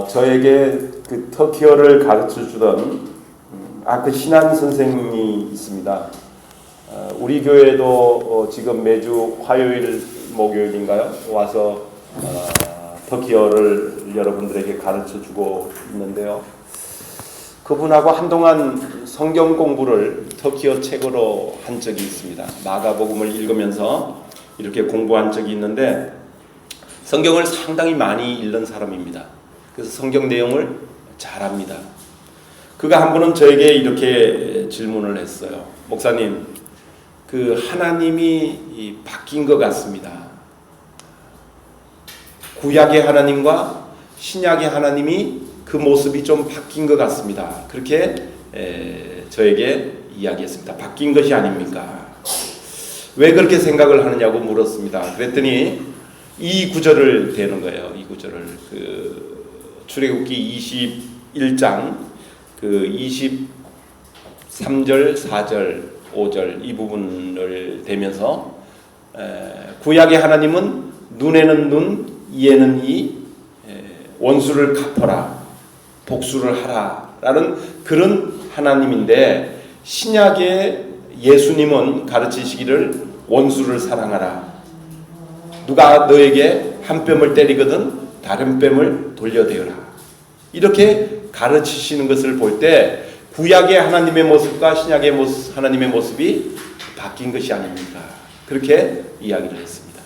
저에게 그 터키어를 가르쳐 주던 그 신한 선생님이 있습니다. 우리 교회도 지금 매주 화요일, 목요일인가요? 와서 터키어를 여러분들에게 가르쳐 주고 있는데요. 그분하고 한동안 성경 공부를 터키어 책으로 한 적이 있습니다. 마가복음을 읽으면서 이렇게 공부한 적이 있는데 성경을 상당히 많이 읽는 사람입니다. 그래서 성경 내용을 잘 압니다. 그가 한 번은 저에게 이렇게 질문을 했어요. 목사님, 그 하나님이 바뀐 것 같습니다. 구약의 하나님과 신약의 하나님이 그 모습이 좀 바뀐 것 같습니다. 그렇게 저에게 이야기했습니다. 바뀐 것이 아닙니까? 왜 그렇게 생각을 하느냐고 물었습니다. 그랬더니 이 구절을 대는 거예요. 이 구절을 출애굽기 21장 23절, 4절, 5절 이 부분을 대면서 구약의 하나님은 눈에는 눈, 이에는 이, 원수를 갚아라, 복수를 하라 라는 그런 하나님인데, 신약의 예수님은 가르치시기를 원수를 사랑하라, 누가 너에게 한 뺨을 때리거든 다른 뺨을 돌려대어라, 이렇게 가르치시는 것을 볼 때 구약의 하나님의 모습과 신약의 하나님의 모습이 바뀐 것이 아닙니까? 그렇게 이야기를 했습니다.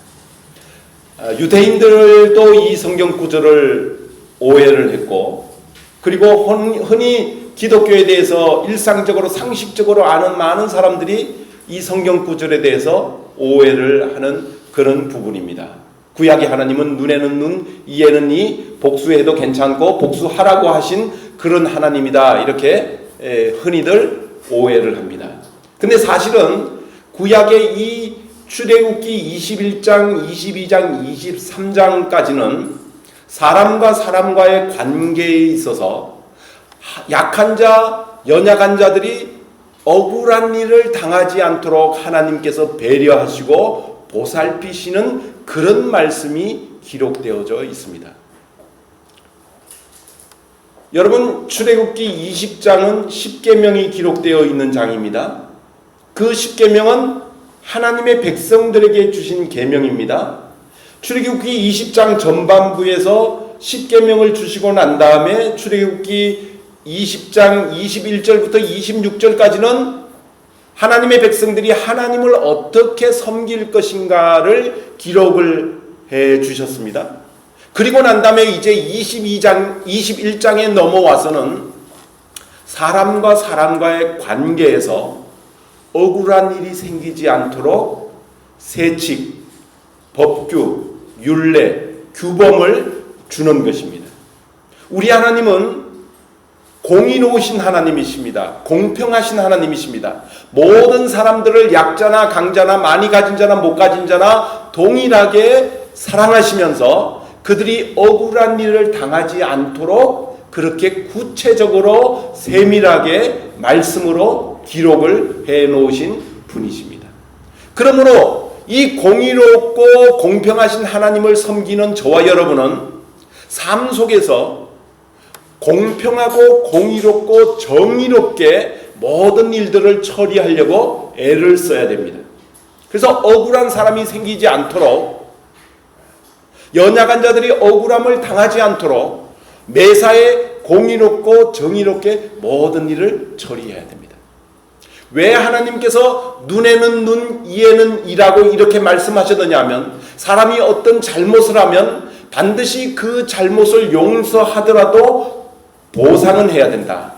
유대인들도 이 성경 구절을 오해를 했고, 그리고 흔히 기독교에 대해서 일상적으로 상식적으로 아는 많은 사람들이 이 성경 구절에 대해서 오해를 하는 그런 부분입니다. 구약의 하나님은 눈에는 눈, 이에는 이, 복수해도 괜찮고 복수하라고 하신 그런 하나님이다, 이렇게 흔히들 오해를 합니다. 근데 사실은 구약의 이 출애굽기 21장, 22장, 23장까지는 사람과 사람과의 관계에 있어서 약한 자, 연약한 자들이 억울한 일을 당하지 않도록 하나님께서 배려하시고 보살피시는 그런 말씀이 기록되어져 있습니다. 여러분, 출애굽기 20장은 십계명이 기록되어 있는 장입니다. 그 십계명은 하나님의 백성들에게 주신 계명입니다. 출애굽기 20장 전반부에서 십계명을 주시고 난 다음에 출애굽기 20장 21절부터 26절까지는 하나님의 백성들이 하나님을 어떻게 섬길 것인가를 기록을 해 주셨습니다. 그리고 난 다음에 이제 21장에 넘어와서는 사람과 사람과의 관계에서 억울한 일이 생기지 않도록 세칙, 법규, 율례, 규범을 주는 것입니다. 우리 하나님은 공의로우신 하나님이십니다. 공평하신 하나님이십니다. 모든 사람들을 약자나 강자나 많이 가진 자나 못 가진 자나 동일하게 사랑하시면서 그들이 억울한 일을 당하지 않도록 그렇게 구체적으로 세밀하게 말씀으로 기록을 해 놓으신 분이십니다. 그러므로 이 공의롭고 공평하신 하나님을 섬기는 저와 여러분은 삶 속에서 공평하고 공의롭고 정의롭게 모든 일들을 처리하려고 애를 써야 됩니다. 그래서 억울한 사람이 생기지 않도록, 연약한 자들이 억울함을 당하지 않도록 매사에 공의롭고 정의롭게 모든 일을 처리해야 됩니다. 왜 하나님께서 눈에는 눈, 이에는 이라고 이렇게 말씀하셨느냐 하면, 사람이 어떤 잘못을 하면 반드시 그 잘못을 용서하더라도 보상은 해야 된다,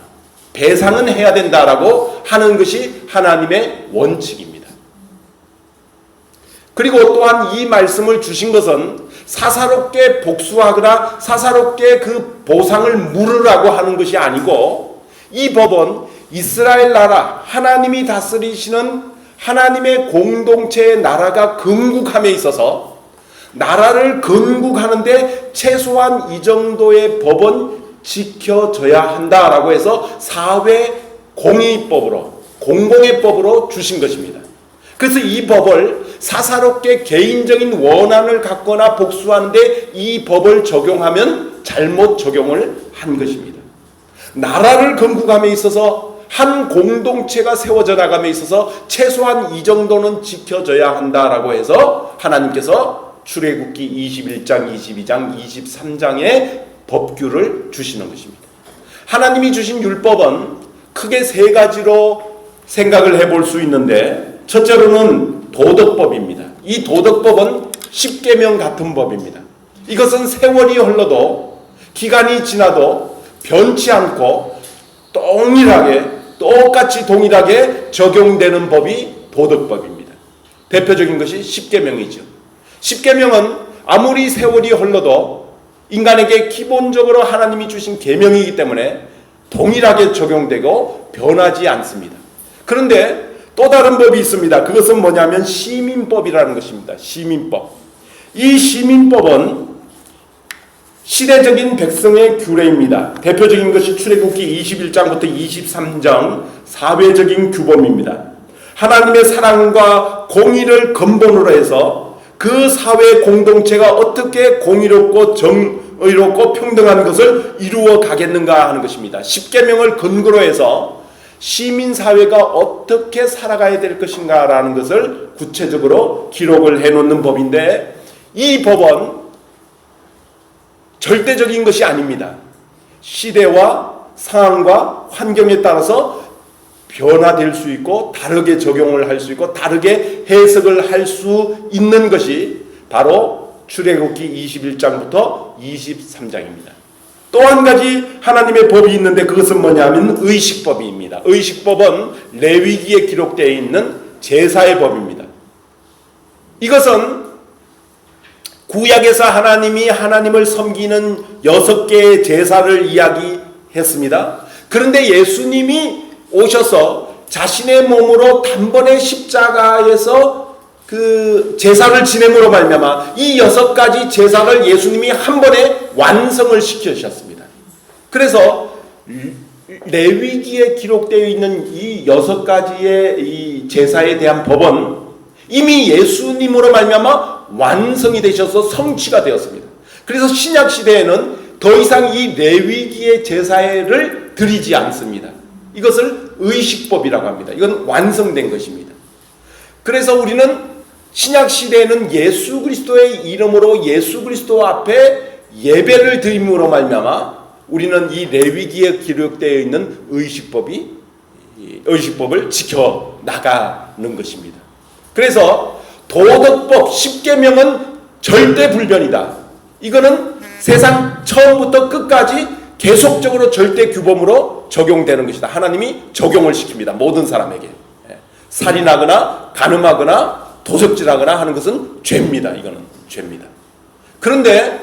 배상은 해야 된다라고 하는 것이 하나님의 원칙입니다. 그리고 또한 이 말씀을 주신 것은 사사롭게 복수하거나 사사롭게 그 보상을 물으라고 하는 것이 아니고, 이 법은 이스라엘 나라, 하나님이 다스리시는 하나님의 공동체의 나라가 건국함에 있어서 나라를 건국하는데 최소한 이 정도의 법은 지켜져야 한다라고 해서 사회 공의법으로, 공공의 법으로 주신 것입니다. 그래서 이 법을 사사롭게 개인적인 원한을 갖거나 복수하는데 이 법을 적용하면 잘못 적용을 한 것입니다. 나라를 건국함에 있어서 한 공동체가 세워져 나감에 있어서 최소한 이 정도는 지켜져야 한다라고 해서 하나님께서 출애굽기 21장, 22장, 23장의 법규를 주시는 것입니다. 하나님이 주신 율법은 크게 세 가지로 생각을 해볼 수 있는데, 첫째로는 도덕법입니다. 이 도덕법은 십계명 같은 법입니다. 이것은 세월이 흘러도 기간이 지나도 변치 않고 똑같이 동일하게 적용되는 법이 도덕법입니다. 대표적인 것이 십계명이죠. 십계명은 아무리 세월이 흘러도 인간에게 기본적으로 하나님이 주신 계명이기 때문에 동일하게 적용되고 변하지 않습니다. 그런데 또 다른 법이 있습니다. 그것은 뭐냐면 시민법이라는 것입니다. 시민법. 이 시민법은 시대적인 백성의 규례입니다. 대표적인 것이 출애굽기 21장부터 23장 사회적인 규범입니다. 하나님의 사랑과 공의를 근본으로 해서 그 사회 공동체가 어떻게 공의롭고 정의롭고 평등한 것을 이루어 가겠는가 하는 것입니다. 십계명을 근거로 해서 시민사회가 어떻게 살아가야 될 것인가 라는 것을 구체적으로 기록을 해놓는 법인데, 이 법은 절대적인 것이 아닙니다. 시대와 상황과 환경에 따라서 변화될 수 있고 다르게 적용을 할 수 있고 다르게 해석을 할 수 있는 것이 바로 출애굽기 21장부터 23장입니다. 또 한 가지 하나님의 법이 있는데 그것은 뭐냐면 의식법입니다. 의식법은 레위기에 기록되어 있는 제사의 법입니다. 이것은 구약에서 하나님이 하나님을 섬기는 6개의 제사를 이야기했습니다. 그런데 예수님이 오셔서 자신의 몸으로 단번에 십자가에서 그 제사를 지냄으로 말미암아 이 6가지 제사를 예수님이 한 번에 완성을 시키셨습니다. 그래서 레위기에 기록되어 있는 이 6가지의 이 제사에 대한 법은 이미 예수님으로 말미암아 완성이 되셔서 성취가 되었습니다. 그래서 신약 시대에는 더 이상 이 레위기의 제사를 드리지 않습니다. 이것을 의식법이라고 합니다. 이건 완성된 것입니다. 그래서 우리는 신약 시대에는 예수 그리스도의 이름으로 예수 그리스도 앞에 예배를 드림으로 말미암아 우리는 이 레위기에 기록되어 있는 의식법을 지켜 나가는 것입니다. 그래서 도덕법, 십계명은 절대 불변이다. 이거는 세상 처음부터 끝까지 계속적으로 절대 규범으로 적용되는 것이다. 하나님이 적용을 시킵니다. 모든 사람에게. 살인하거나 간음하거나 도적질하거나 하는 것은 죄입니다. 이거는 죄입니다. 그런데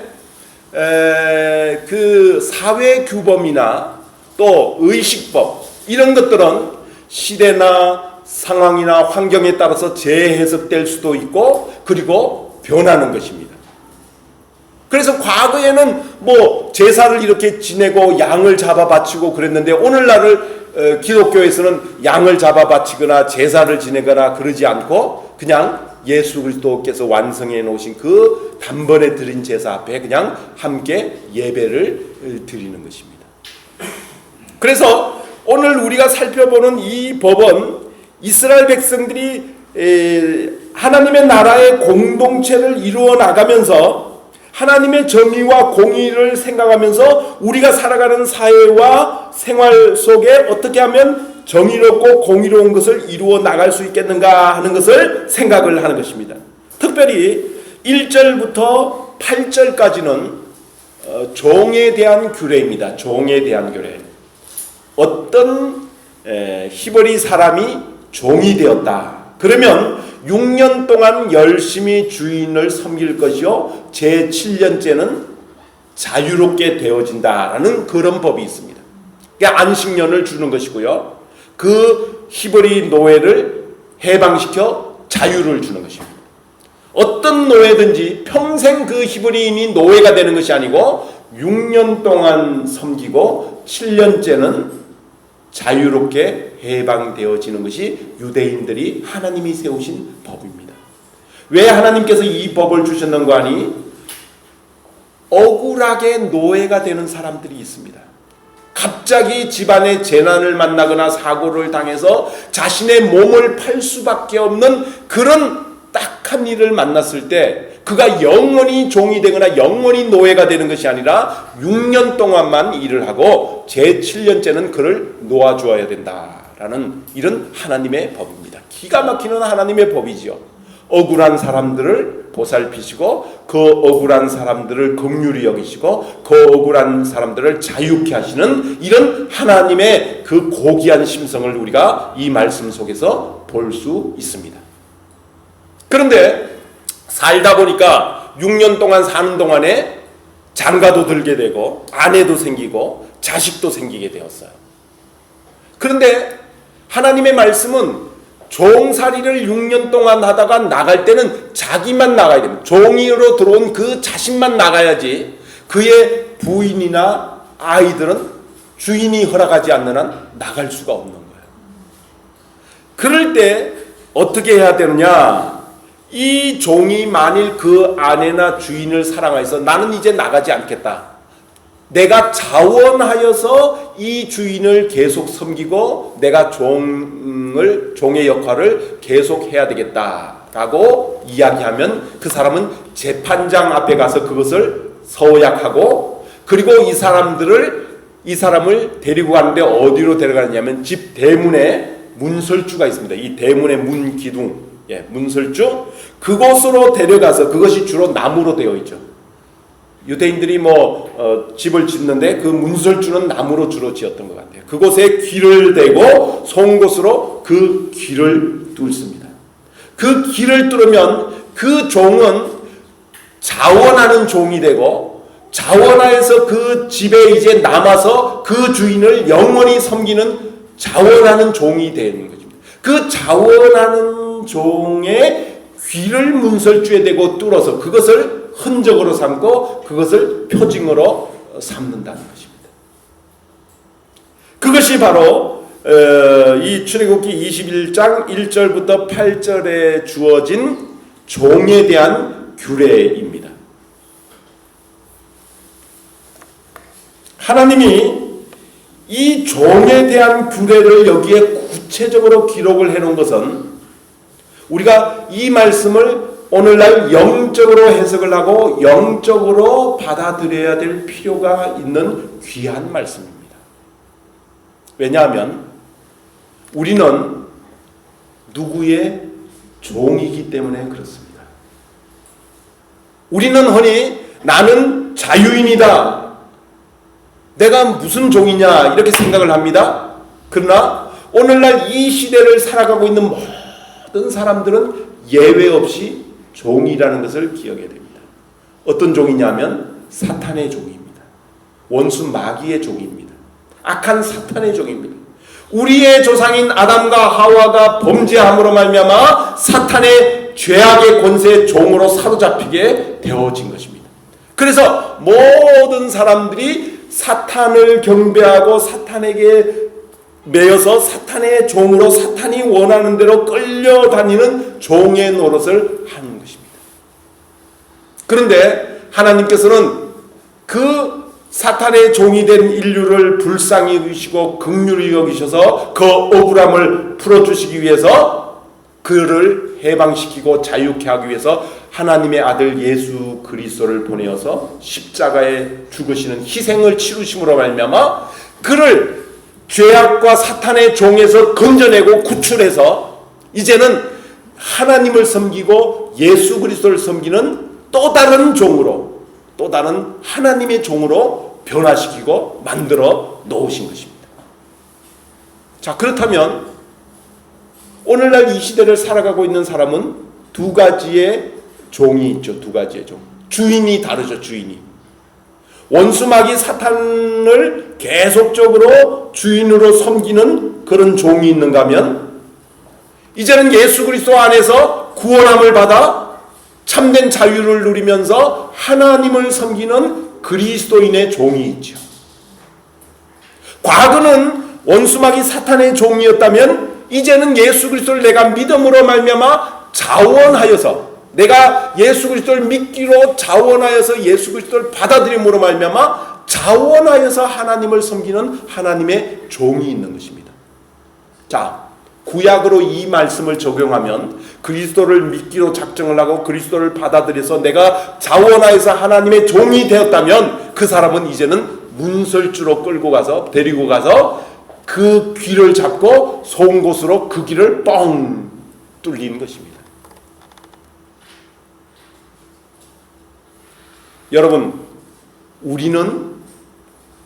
그 사회 규범이나 또 의식법 이런 것들은 시대나 상황이나 환경에 따라서 재해석될 수도 있고 그리고 변하는 것입니다. 그래서 과거에는 뭐 제사를 이렇게 지내고 양을 잡아 바치고 그랬는데 오늘날을 기독교에서는 양을 잡아 바치거나 제사를 지내거나 그러지 않고 그냥 예수 그리스도께서 완성해 놓으신 그 단번에 드린 제사 앞에 그냥 함께 예배를 드리는 것입니다. 그래서 오늘 우리가 살펴보는 이 법은 이스라엘 백성들이 하나님의 나라의 공동체를 이루어 나가면서 하나님의 정의와 공의를 생각하면서 우리가 살아가는 사회와 생활 속에 어떻게 하면 정의롭고 공의로운 것을 이루어 나갈 수 있겠는가 하는 것을 생각을 하는 것입니다. 특별히 1절부터 8절까지는 종에 대한 규례입니다. 종에 대한 규례. 어떤 히브리 사람이 종이 되었다. 그러면 6년 동안 열심히 주인을 섬길 것이요 제7년째는 자유롭게 되어진다라는 그런 법이 있습니다. 그러니까 안식년을 주는 것이고요. 그 히브리 노예를 해방시켜 자유를 주는 것입니다. 어떤 노예든지 평생 그 히브리인이 노예가 되는 것이 아니고 6년 동안 섬기고 7년째는 자유롭게 해방되어지는 것이 유대인들이 하나님이 세우신 법입니다. 왜 하나님께서 이 법을 주셨는가 하니 억울하게 노예가 되는 사람들이 있습니다. 갑자기 집안에 재난을 만나거나 사고를 당해서 자신의 몸을 팔 수밖에 없는 그런 딱한 일을 만났을 때 그가 영원히 종이 되거나 영원히 노예가 되는 것이 아니라 6년 동안만 일을 하고 제7년째는 그를 놓아주어야 된다라는 이런 하나님의 법입니다. 기가 막히는 하나님의 법이지요. 억울한 사람들을 보살피시고 그 억울한 사람들을 긍휼히 여기시고 그 억울한 사람들을 자유케 하시는 이런 하나님의 그 고귀한 심성을 우리가 이 말씀 속에서 볼 수 있습니다. 그런데 살다 보니까 6년 동안 사는 동안에 장가도 들게 되고 아내도 생기고 자식도 생기게 되었어요. 그런데 하나님의 말씀은 종살이를 6년 동안 하다가 나갈 때는 자기만 나가야 됩니다. 종이로 들어온 그 자신만 나가야지 그의 부인이나 아이들은 주인이 허락하지 않는 한 나갈 수가 없는 거예요. 그럴 때 어떻게 해야 되느냐? 이 종이 만일 그 아내나 주인을 사랑해서 나는 이제 나가지 않겠다. 내가 자원하여서 이 주인을 계속 섬기고 내가 종의 역할을 계속 해야 되겠다라고 이야기하면 그 사람은 재판장 앞에 가서 그것을 서약하고 그리고 이 사람을 데리고 가는데 어디로 데려가느냐면 집 대문에 문설주가 있습니다. 이 대문의 문 기둥, 문설주 그곳으로 데려가서 그것이 주로 나무로 되어 있죠. 유대인들이 집을 짓는데 그 문설주는 나무로 주로 지었던 것 같아요. 그곳에 귀를 대고 송곳으로 그 귀를 뚫습니다. 그 귀를 뚫으면 그 종은 자원하는 종이 되고 자원하여서 그 집에 이제 남아서 그 주인을 영원히 섬기는 자원하는 종이 되는 것입니다. 그 자원하는 종의 귀를 문설주에 대고 뚫어서 그것을 흔적으로 삼고 그것을 표징으로 삼는다는 것입니다. 그것이 바로 이 출애굽기 21장 1절부터 8절에 주어진 종에 대한 규례입니다. 하나님이 이 종에 대한 규례를 여기에 구체적으로 기록을 해놓은 것은 우리가 이 말씀을 오늘날 영적으로 해석을 하고 영적으로 받아들여야 될 필요가 있는 귀한 말씀입니다. 왜냐하면 우리는 누구의 종이기 때문에 그렇습니다. 우리는 흔히 나는 자유인이다. 내가 무슨 종이냐 이렇게 생각을 합니다. 그러나 오늘날 이 시대를 살아가고 있는 모든 사람들은 예외 없이 종이라는 것을 기억해야 됩니다. 어떤 종이냐면 사탄의 종입니다. 원수 마귀의 종입니다. 악한 사탄의 종입니다. 우리의 조상인 아담과 하와가 범죄함으로 말미암아 사탄의 죄악의 권세의 종으로 사로잡히게 되어진 것입니다. 그래서 모든 사람들이 사탄을 경배하고 사탄에게 매여서 사탄의 종으로 사탄이 원하는 대로 끌려다니는 종의 노릇을 하는 것입니다. 그런데 하나님께서는 그 사탄의 종이 된 인류를 불쌍히 여기시고 긍휼히 여기셔서 그 억울함을 풀어주시기 위해서 그를 해방시키고 자유케 하기 위해서 하나님의 아들 예수 그리스도를 보내어서 십자가에 죽으시는 희생을 치르심으로 말미암아 그를 죄악과 사탄의 종에서 건져내고 구출해서 이제는 하나님을 섬기고 예수 그리스도를 섬기는 또 다른 종으로 또 다른 하나님의 종으로 변화시키고 만들어 놓으신 것입니다. 자, 그렇다면 오늘날 이 시대를 살아가고 있는 사람은 두 가지의 종이 있죠. 두 가지의 종. 주인이 다르죠. 주인이. 원수마귀 사탄을 계속적으로 주인으로 섬기는 그런 종이 있는가 하면 이제는 예수 그리스도 안에서 구원함을 받아 참된 자유를 누리면서 하나님을 섬기는 그리스도인의 종이 있죠. 과거는 원수마귀 사탄의 종이었다면 이제는 예수 그리스도를 내가 믿음으로 말미암아 자원하여서 내가 예수 그리스도를 믿기로 자원하여서 예수 그리스도를 받아들임으로 말미암아 자원하여서 하나님을 섬기는 하나님의 종이 있는 것입니다. 자, 구약으로 이 말씀을 적용하면 그리스도를 믿기로 작정을 하고 그리스도를 받아들여서 내가 자원하여서 하나님의 종이 되었다면 그 사람은 이제는 문설주로 끌고 가서 데리고 가서 그 귀를 잡고 송곳으로 그 귀를 뻥 뚫리는 것입니다. 여러분, 우리는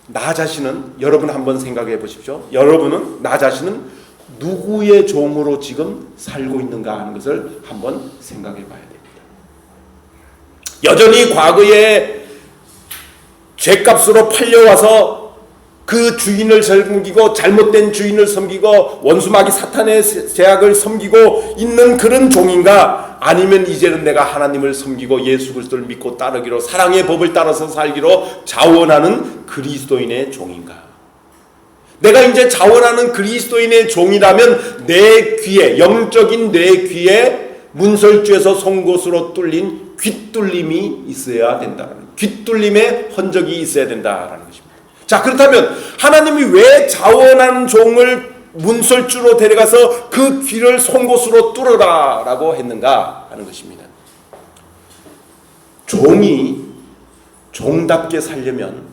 나 자신은 여러분 한번 생각해 보십시오. 여러분은 나 자신은 누구의 종으로 지금 살고 있는가 하는 것을 한번 생각해 봐야 됩니다. 여전히 과거에 죗값으로 팔려와서 그 주인을 섬기고 잘못된 주인을 섬기고 원수마귀 사탄의 제약을 섬기고 있는 그런 종인가? 아니면 이제는 내가 하나님을 섬기고 예수 그리스도를 믿고 따르기로 사랑의 법을 따라서 살기로 자원하는 그리스도인의 종인가? 내가 이제 자원하는 그리스도인의 종이라면 내 귀에, 영적인 내 귀에 문설주에서 송곳으로 뚫린 귓뚫림이 있어야 된다는, 귓뚫림의 흔적이 있어야 된다라는 것입니다. 자, 그렇다면 하나님이 왜 자원한 종을 문설주로 데려가서 그 귀를 송곳으로 뚫어라 라고 했는가 하는 것입니다. 종이 종답게 살려면,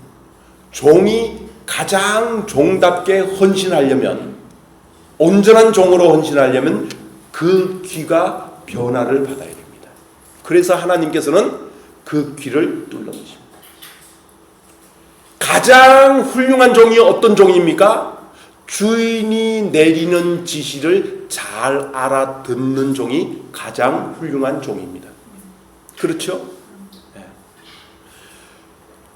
종이 가장 종답게 헌신하려면, 온전한 종으로 헌신하려면 그 귀가 변화를 받아야 됩니다. 그래서 하나님께서는 그 귀를 뚫는 것입니다. 가장 훌륭한 종이 어떤 종입니까? 주인이 내리는 지시를 잘 알아듣는 종이 가장 훌륭한 종입니다. 그렇죠? 네.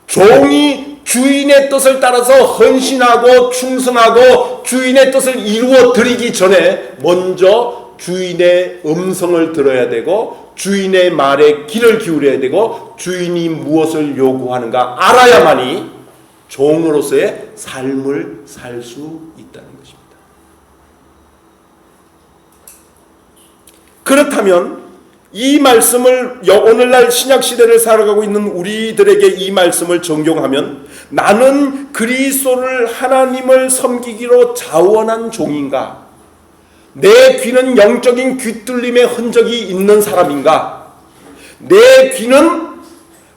종이 주인의 뜻을 따라서 헌신하고 충성하고 주인의 뜻을 이루어 드리기 전에 먼저 주인의 음성을 들어야 되고 주인의 말에 귀를 기울여야 되고 주인이 무엇을 요구하는가 알아야만이 종으로서의 삶을 살 수 있다는 것입니다. 그렇다면 이 말씀을 오늘날 신약시대를 살아가고 있는 우리들에게 이 말씀을 적용하면 나는 그리스도를 하나님을 섬기기로 자원한 종인가? 내 귀는 영적인 귀뚫림의 흔적이 있는 사람인가? 내 귀는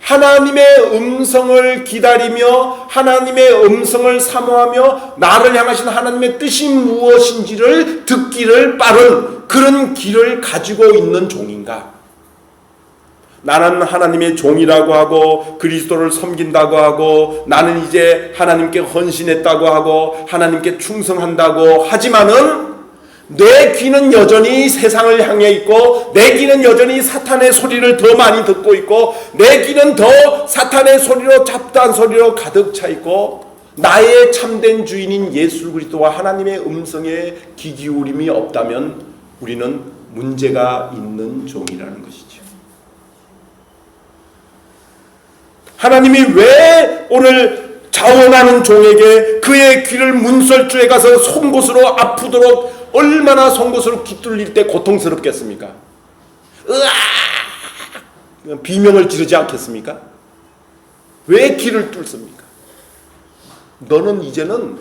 하나님의 음성을 기다리며 하나님의 음성을 사모하며 나를 향하신 하나님의 뜻이 무엇인지를 듣기를 빠른 그런 길을 가지고 있는 종인가? 나는 하나님의 종이라고 하고 그리스도를 섬긴다고 하고 나는 이제 하나님께 헌신했다고 하고 하나님께 충성한다고 하지만은 내 귀는 여전히 세상을 향해 있고 내 귀는 여전히 사탄의 소리를 더 많이 듣고 있고 내 귀는 더 사탄의 소리로 잡다한 소리로 가득 차 있고 나의 참된 주인인 예수 그리스도와 하나님의 음성에 귀 기울임이 없다면 우리는 문제가 있는 종이라는 것이죠. 하나님이 왜 오늘 자원하는 종에게 그의 귀를 문설주에 가서 송곳으로 아프도록 얼마나 송곳으로 귀 뚫릴 때 고통스럽겠습니까? 으아! 비명을 지르지 않겠습니까? 왜 귀를 뚫습니까? 너는 이제는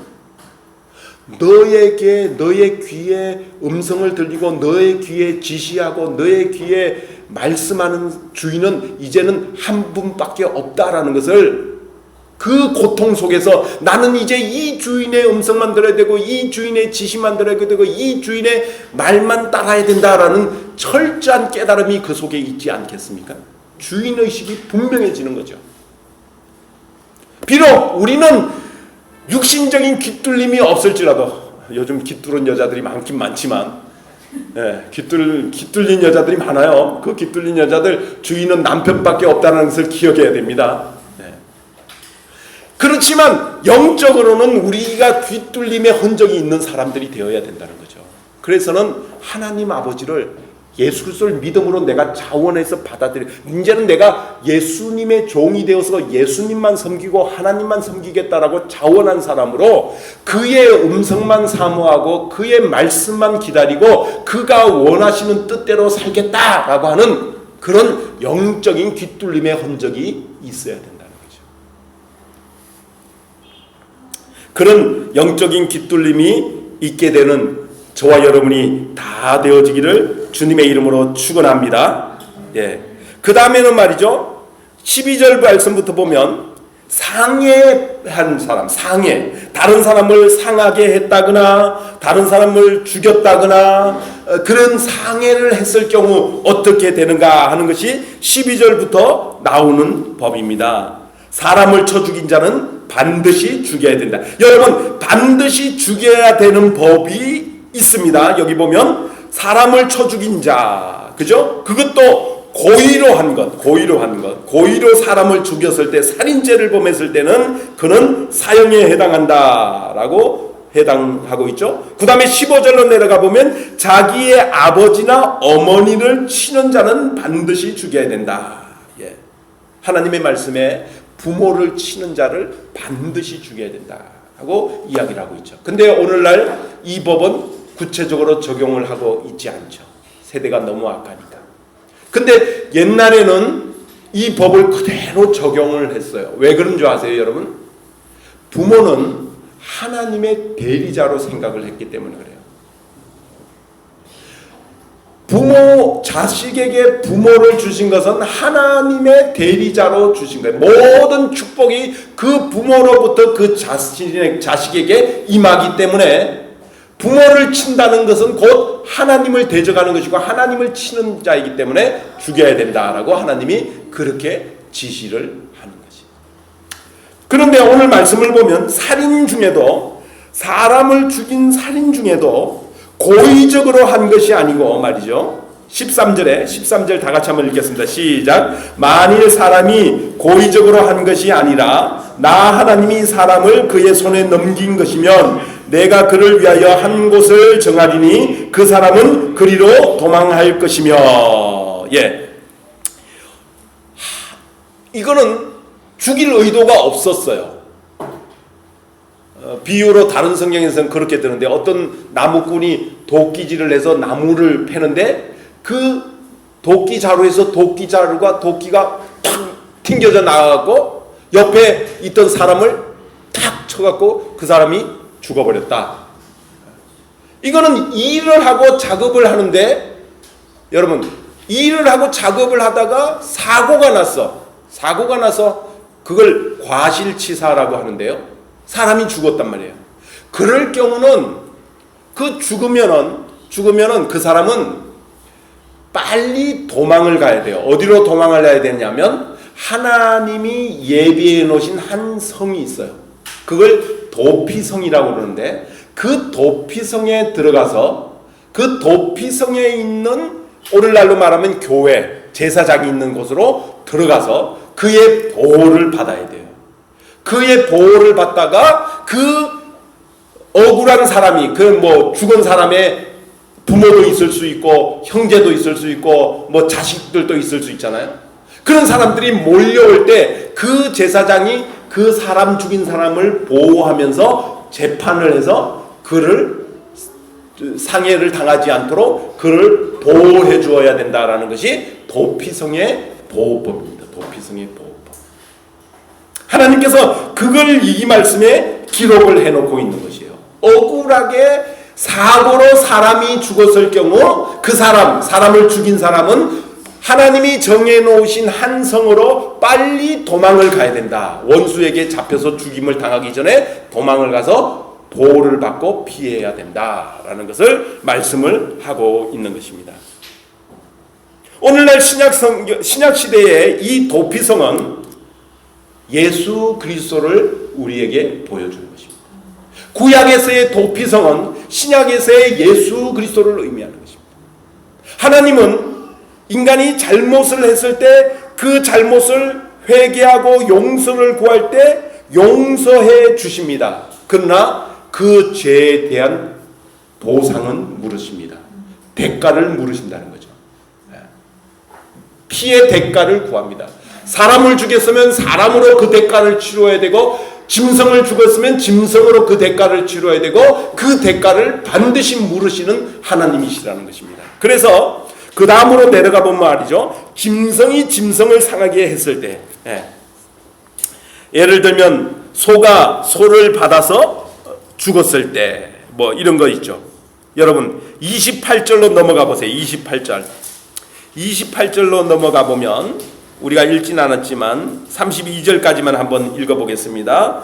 너의 귀에 음성을 들리고 너의 귀에 지시하고 너의 귀에 말씀하는 주인은 이제는 한 분밖에 없다라는 것을 그 고통 속에서 나는 이제 이 주인의 음성만 들어야 되고 이 주인의 지시만 들어야 되고 이 주인의 말만 따라야 된다라는 철저한 깨달음이 그 속에 있지 않겠습니까? 주인의식이 분명해지는 거죠. 비록 우리는 육신적인 귀뚫림이 없을지라도 요즘 귀뚫은 여자들이 많긴 많지만 귀뚫린 여자들이 많아요. 그 귀뚫린 여자들 주인은 남편밖에 없다는 것을 기억해야 됩니다. 그렇지만 영적으로는 우리가 귀뚫림의 흔적이 있는 사람들이 되어야 된다는 거죠. 그래서는 하나님 아버지를 예수 그리스도를 믿음으로 내가 자원해서 받아들여 이제는 내가 예수님의 종이 되어서 예수님만 섬기고 하나님만 섬기겠다라고 자원한 사람으로 그의 음성만 사모하고 그의 말씀만 기다리고 그가 원하시는 뜻대로 살겠다라고 하는 그런 영적인 귀뚫림의 흔적이 있어야 된다는 거죠. 그런 영적인 귀뚫림이 있게 되는 저와 여러분이 다 되어지기를 주님의 이름으로 축원합니다. 예. 그 다음에는 말이죠. 12절 말씀부터 보면 상해한 사람, 상해. 다른 사람을 상하게 했다거나 다른 사람을 죽였다거나 그런 상해를 했을 경우 어떻게 되는가 하는 것이 12절부터 나오는 법입니다. 사람을 쳐 죽인 자는 반드시 죽여야 된다. 여러분, 반드시 죽여야 되는 법이 있습니다. 여기 보면 사람을 쳐 죽인 자, 그죠? 그것도 고의로 한 것, 고의로 사람을 죽였을 때, 살인죄를 범했을 때는 그는 사형에 해당한다라고 해당하고 있죠. 그 다음에 15절로 내려가 보면 자기의 아버지나 어머니를 치는 자는 반드시 죽여야 된다. 예. 하나님의 말씀에 부모를 치는 자를 반드시 죽여야 된다고 이야기를 하고 있죠. 근데 오늘날 이 법은 구체적으로 적용을 하고 있지 않죠. 세대가 너무 악하니까. 근데 옛날에는 이 법을 그대로 적용을 했어요. 왜 그런 줄 아세요, 여러분? 부모는 하나님의 대리자로 생각을 했기 때문에 그래요. 부모, 자식에게 부모를 주신 것은 하나님의 대리자로 주신 거예요. 모든 축복이 그 부모로부터 그 자식에게 임하기 때문에 부모를 친다는 것은 곧 하나님을 대적하는 것이고 하나님을 치는 자이기 때문에 죽여야 된다라고 하나님이 그렇게 지시를 하는 것이. 그런데 오늘 말씀을 보면 살인 중에도, 사람을 죽인 살인 중에도 고의적으로 한 것이 아니고 말이죠. 13절 다 같이 한번 읽겠습니다. 시작. 만일 사람이 고의적으로 한 것이 아니라 나 하나님이 사람을 그의 손에 넘긴 것이면 내가 그를 위하여 한 곳을 정하리니 그 사람은 그리로 도망할 것이며. 예. 이거는 죽일 의도가 없었어요. 비유로 다른 성경에서는 그렇게 되는데 어떤 나무꾼이 도끼질을 해서 나무를 패는데 그 도끼 자루에서 도끼 자루가 도끼가 탁 튕겨져 나가고 옆에 있던 사람을 탁 쳐갖고 그 사람이 죽어버렸다. 이거는 일을 하고 작업을 하는데 여러분, 일을 하고 작업을 하다가 사고가 나서 그걸 과실치사라고 하는데요. 사람이 죽었단 말이에요. 그럴 경우는 그 죽으면은 그 사람은 빨리 도망을 가야 돼요. 어디로 도망을 가야 되냐면 하나님이 예비해 놓으신 한 성이 있어요. 그걸 도피성이라고 그러는데 그 도피성에 들어가서 그 도피성에 있는 오늘날로 말하면 교회, 제사장이 있는 곳으로 들어가서 그의 보호를 받아야 돼요. 그의 보호를 받다가 그 억울한 사람이 죽은 사람의 부모도 있을 수 있고 형제도 있을 수 있고 뭐 자식들도 있을 수 있잖아요. 그런 사람들이 몰려올 때 그 제사장이 그 사람 죽인 사람을 보호하면서 재판을 해서 그를 상해를 당하지 않도록 그를 보호해 주어야 된다라는 것이 도피성의 보호법입니다. 도피성의 보호법. 하나님께서 그걸 이 말씀에 기록을 해놓고 있는 것이에요. 억울하게 사고로 사람이 죽었을 경우 그 사람을 죽인 사람은 하나님이 정해놓으신 한 성으로 빨리 도망을 가야 된다. 원수에게 잡혀서 죽임을 당하기 전에 도망을 가서 보호를 받고 피해야 된다라는 것을 말씀을 하고 있는 것입니다. 오늘날 신약시대의 이 도피성은 예수 그리스도를 우리에게 보여주는 것입니다. 구약에서의 도피성은 신약에서의 예수 그리스도를 의미하는 것입니다. 하나님은 인간이 잘못을 했을 때 그 잘못을 회개하고 용서를 구할 때 용서해 주십니다. 그러나 그 죄에 대한 보상은 물으십니다. 대가를 물으신다는 거죠. 피의 대가를 구합니다. 사람을 죽였으면 사람으로 그 대가를 치러야 되고 짐승을 죽였으면 짐승으로 그 대가를 치러야 되고 그 대가를 반드시 물으시는 하나님이시라는 것입니다. 그래서 그 다음으로 내려가 보면 말이죠. 짐승이 짐승을 상하게 했을 때, 예를 들면 소가 소를 받아서 죽었을 때 뭐 이런 거 있죠. 여러분 28절로 넘어가 보세요. 28절로 넘어가 보면 우리가 읽진 않았지만 32절까지만 한번 읽어보겠습니다.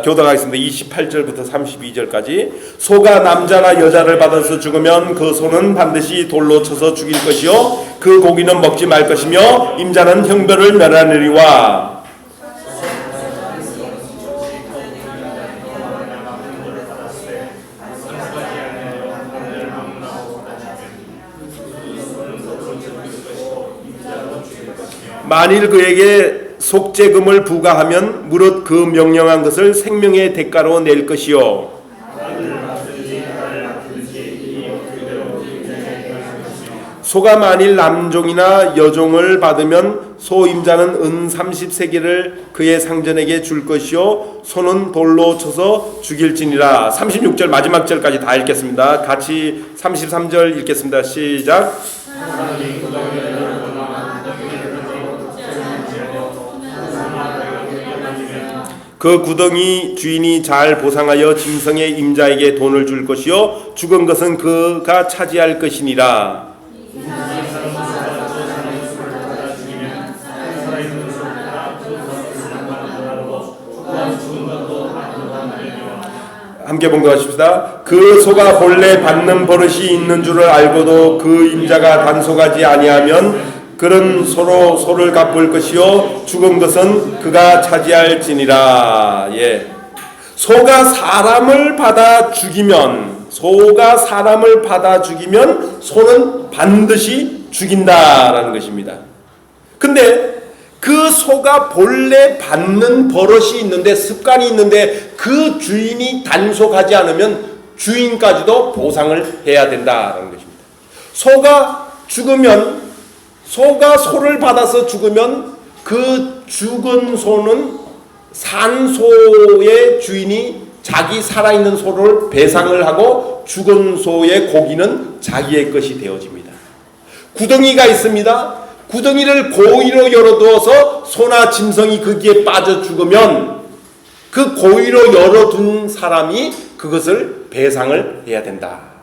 교독하겠습니다. 28절부터 32절까지. 소가 남자나 여자를 받아서 죽으면 그 소는 반드시 돌로 쳐서 죽일 것이요 그 고기는 먹지 말 것이며 임자는 형벌을 멸하느니와 만일 그에게 속죄금을 부과하면 무릇 그 명령한 것을 생명의 대가로 낼 것이요 소가 만일 남종이나 여종을 받으면 소 임자는 은 30세겔을 그의 상전에게 줄 것이요 소는 돌로 쳐서 죽일지니라. 36절 마지막 절까지 다 읽겠습니다. 같이 33절 읽겠습니다. 시작. 그 구덩이 주인이 잘 보상하여 짐승의 임자에게 돈을 줄 것이요 죽은 것은 그가 차지할 것이니라. 함께 봉독하십시다. 그 소가 본래 받는 버릇이 있는 줄을 알고도 그 임자가 단속하지 아니하면 그런 소로 소를 갚을 것이요 죽은 것은 그가 차지할지니라. 소가 사람을 받아 죽이면 소는 반드시 죽인다라는 것입니다. 근데 그 소가 본래 받는 버릇이 있는데 습관이 있는데 그 주인이 단속하지 않으면 주인까지도 보상을 해야 된다라는 것입니다. 소가 소를 받아서 죽으면 그 죽은 소는 산 소의 주인이 자기 살아있는 소를 배상을 하고 죽은 소의 고기는 자기의 것이 되어집니다. 구덩이가 있습니다. 구덩이를 고의로 열어두어서 소나 짐승이 거기에 빠져 죽으면 그 고의로 열어둔 사람이 그것을 배상을 해야 된다.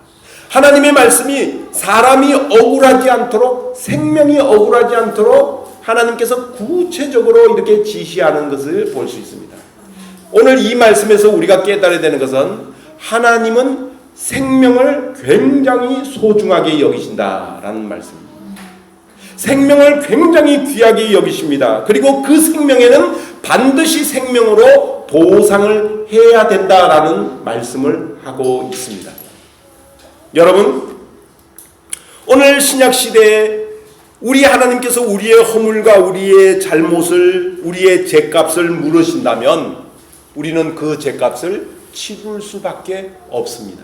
하나님의 말씀이 사람이 억울하지 않도록 생명이 억울하지 않도록 하나님께서 구체적으로 이렇게 지시하는 것을 볼 수 있습니다. 오늘 이 말씀에서 우리가 깨달아야 되는 것은 하나님은 생명을 굉장히 소중하게 여기신다라는 말씀입니다. 생명을 굉장히 귀하게 여기십니다. 그리고 그 생명에는 반드시 생명으로 보상을 해야 된다라는 말씀을 하고 있습니다. 여러분, 오늘 신약시대에 우리 하나님께서 우리의 허물과 우리의 잘못을, 우리의 죄값을 물으신다면 우리는 그 죄값을 치를 수밖에 없습니다.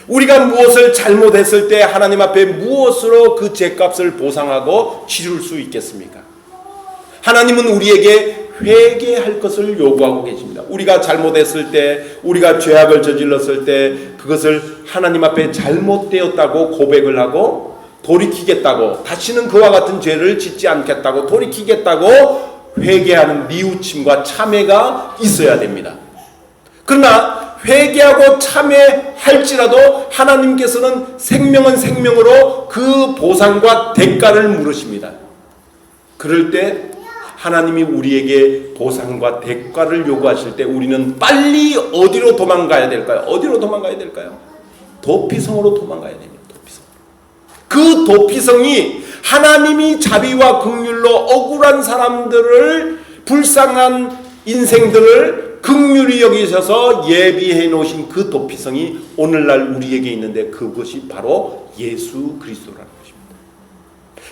우리가 무엇을 잘못했을 때 하나님 앞에 무엇으로 그 죄값을 보상하고 치를 수 있겠습니까? 하나님은 우리에게 회개할 것을 요구하고 계십니다. 우리가 잘못했을 때, 우리가 죄악을 저질렀을 때 그것을 하나님 앞에 잘못되었다고 고백을 하고 돌이키겠다고, 다시는 그와 같은 죄를 짓지 않겠다고 돌이키겠다고 회개하는 뉘우침과 참회가 있어야 됩니다. 그러나 회개하고 참회할지라도 하나님께서는 생명은 생명으로 그 보상과 대가를 물으십니다. 그럴 때 하나님이 우리에게 보상과 대가를 요구하실 때 우리는 빨리 어디로 도망가야 될까요? 어디로 도망가야 될까요? 도피성으로 도망가야 됩니다. 도피성. 그 도피성이 하나님이 자비와 긍휼로 억울한 사람들을, 불쌍한 인생들을 긍휼히 여기셔서 예비해 놓으신 그 도피성이 오늘날 우리에게 있는데 그것이 바로 예수 그리스도라는 것입니다.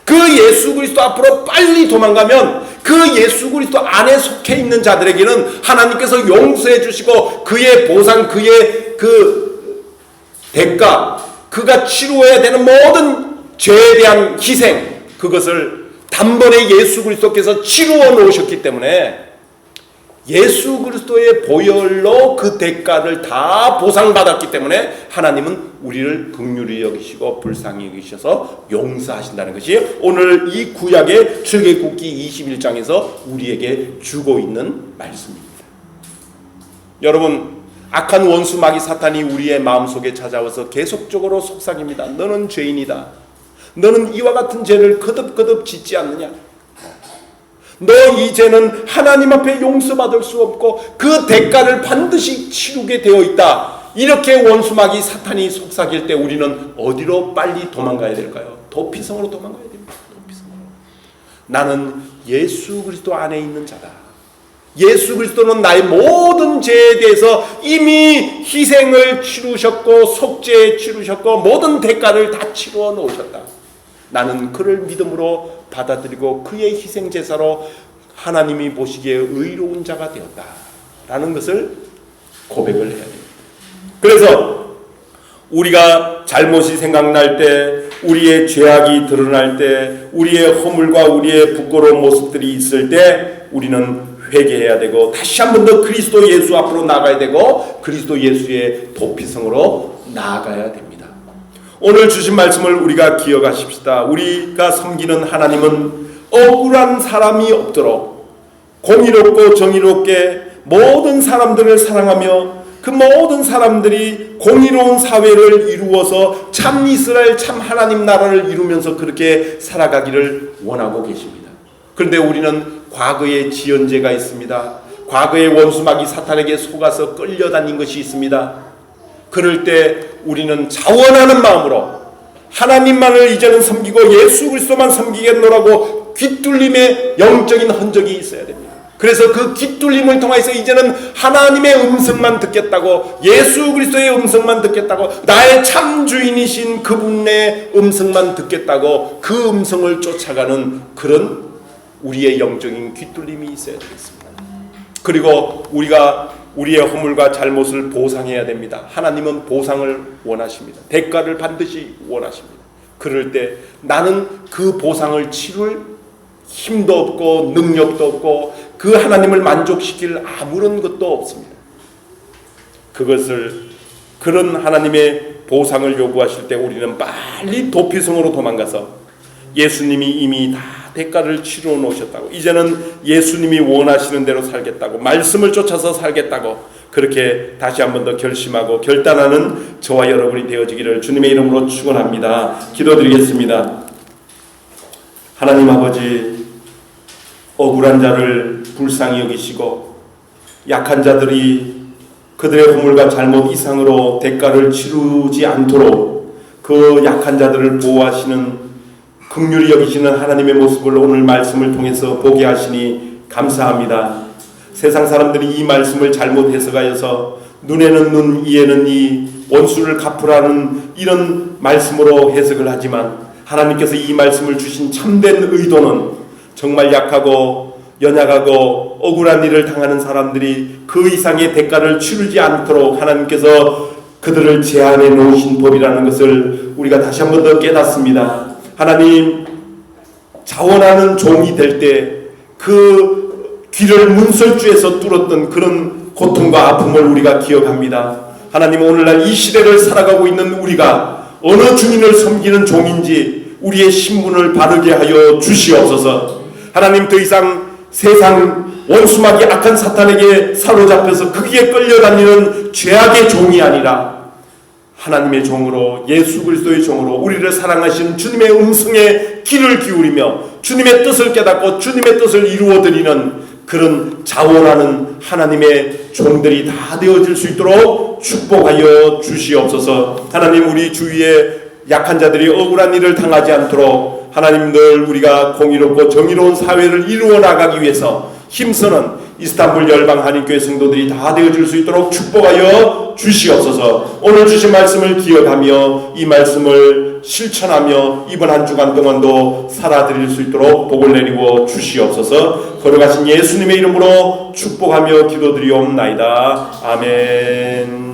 그 예수 그리스도 앞으로 빨리 도망가면 그 예수 그리스도 안에 속해 있는 자들에게는 하나님께서 용서해 주시고 그의 보상, 그의 그 대가, 그가 치루어야 되는 모든 죄에 대한 희생, 그것을 단번에 예수 그리스도께서 치루어 놓으셨기 때문에 예수 그리스도의 보혈로 그 대가를 다 보상받았기 때문에 하나님은 우리를 긍휼히 여기시고 불쌍히 여기셔서 용서하신다는 것이 오늘 이 구약의 출애굽기 21장에서 우리에게 주고 있는 말씀입니다. 여러분, 악한 원수 마귀 사탄이 우리의 마음속에 찾아와서 계속적으로 속삭입니다. 너는 죄인이다. 너는 이와 같은 죄를 거듭거듭 짓지 않느냐. 너 이 죄는 하나님 앞에 용서받을 수 없고 그 대가를 반드시 치르게 되어 있다. 이렇게 원수 마귀 사탄이 속삭일 때 우리는 어디로 빨리 도망가야 될까요? 도피성으로 도망가야 됩니다. 도피성으로. 나는 예수 그리스도 안에 있는 자다. 예수 그리스도는 나의 모든 죄에 대해서 이미 희생을 치르셨고 속죄 치르셨고 모든 대가를 다 치루어 놓으셨다. 나는 그를 믿음으로 받아들이고 그의 희생 제사로 하나님이 보시기에 의로운 자가 되었다 라는 것을 고백을 해야 됩니다. 그래서 우리가 잘못이 생각날 때, 우리의 죄악이 드러날 때, 우리의 허물과 우리의 부끄러운 모습들이 있을 때 우리는 회개해야 되고 다시 한 번 더 그리스도 예수 앞으로 나가야 되고 그리스도 예수의 도피성으로 나아가야 됩니다. 오늘 주신 말씀을 우리가 기억하십시다. 우리가 섬기는 하나님은 억울한 사람이 없도록 공의롭고 정의롭게 모든 사람들을 사랑하며 그 모든 사람들이 공의로운 사회를 이루어서 참 이스라엘 참 하나님 나라를 이루면서 그렇게 살아가기를 원하고 계십니다. 그런데 우리는 과거에 지은 죄가 있습니다. 과거에 원수 마귀 사탄에게 속아서 끌려다닌 것이 있습니다. 그럴 때 우리는 자원하는 마음으로 하나님만을 이제는 섬기고 예수 그리스도만 섬기겠노라고 귀뚫림의 영적인 흔적이 있어야 됩니다. 그래서 그 귀뚫림을 통해서 이제는 하나님의 음성만 듣겠다고, 예수 그리스도의 음성만 듣겠다고, 나의 참 주인이신 그분의 음성만 듣겠다고 그 음성을 쫓아가는 그런 우리의 영적인 귀뚫림이 있어야 되겠습니다. 그리고 우리가 우리의 허물과 잘못을 보상해야 됩니다. 하나님은 보상을 원하십니다. 대가를 반드시 원하십니다. 그럴 때 나는 그 보상을 치룰 힘도 없고 능력도 없고 그 하나님을 만족시킬 아무런 것도 없습니다. 그런 하나님의 보상을 요구하실 때 우리는 빨리 도피성으로 도망가서 예수님이 이미 다 대가를 치러 놓으셨다고, 이제는 예수님이 원하시는 대로 살겠다고, 말씀을 쫓아서 살겠다고 그렇게 다시 한 번 더 결심하고 결단하는 저와 여러분이 되어지기를 주님의 이름으로 축원합니다. 기도드리겠습니다. 하나님 아버지, 억울한 자를 불쌍히 여기시고 약한 자들이 그들의 허물과 잘못 이상으로 대가를 치르지 않도록 그 약한 자들을 보호하시는 긍휼히 여기시는 하나님의 모습을 오늘 말씀을 통해서 보게 하시니 감사합니다. 세상 사람들이 이 말씀을 잘못 해석하여서 눈에는 눈, 이에는 이, 원수를 갚으라는 이런 말씀으로 해석을 하지만 하나님께서 이 말씀을 주신 참된 의도는 정말 약하고 연약하고 억울한 일을 당하는 사람들이 그 이상의 대가를 치르지 않도록 하나님께서 그들을 제한해 놓으신 법이라는 것을 우리가 다시 한 번 더 깨닫습니다. 하나님, 자원하는 종이 될 때 그 귀를 문설주에서 뚫었던 그런 고통과 아픔을 우리가 기억합니다. 하나님, 오늘날 이 시대를 살아가고 있는 우리가 어느 주인을 섬기는 종인지 우리의 신분을 바르게 하여 주시옵소서. 하나님, 더 이상 세상 원수마귀 악한 사탄에게 사로잡혀서 거기에 끌려다니는 죄악의 종이 아니라 하나님의 종으로, 예수 그리스도의 종으로 우리를 사랑하신 주님의 음성에 귀를 기울이며 주님의 뜻을 깨닫고 주님의 뜻을 이루어드리는 그런 자원하는 하나님의 종들이 다 되어질 수 있도록 축복하여 주시옵소서. 하나님, 우리 주위에 약한 자들이 억울한 일을 당하지 않도록 하나님 늘 우리가 공의롭고 정의로운 사회를 이루어 나가기 위해서 힘쓰는 이스탄불 열방 한인교회 성도들이 다 되어질 수 있도록 축복하여 주시옵소서. 오늘 주신 말씀을 기억하며 이 말씀을 실천하며 이번 한 주간 동안도 살아드릴 수 있도록 복을 내리고 주시옵소서. 걸어가신 예수님의 이름으로 축복하며 기도드리옵나이다. 아멘.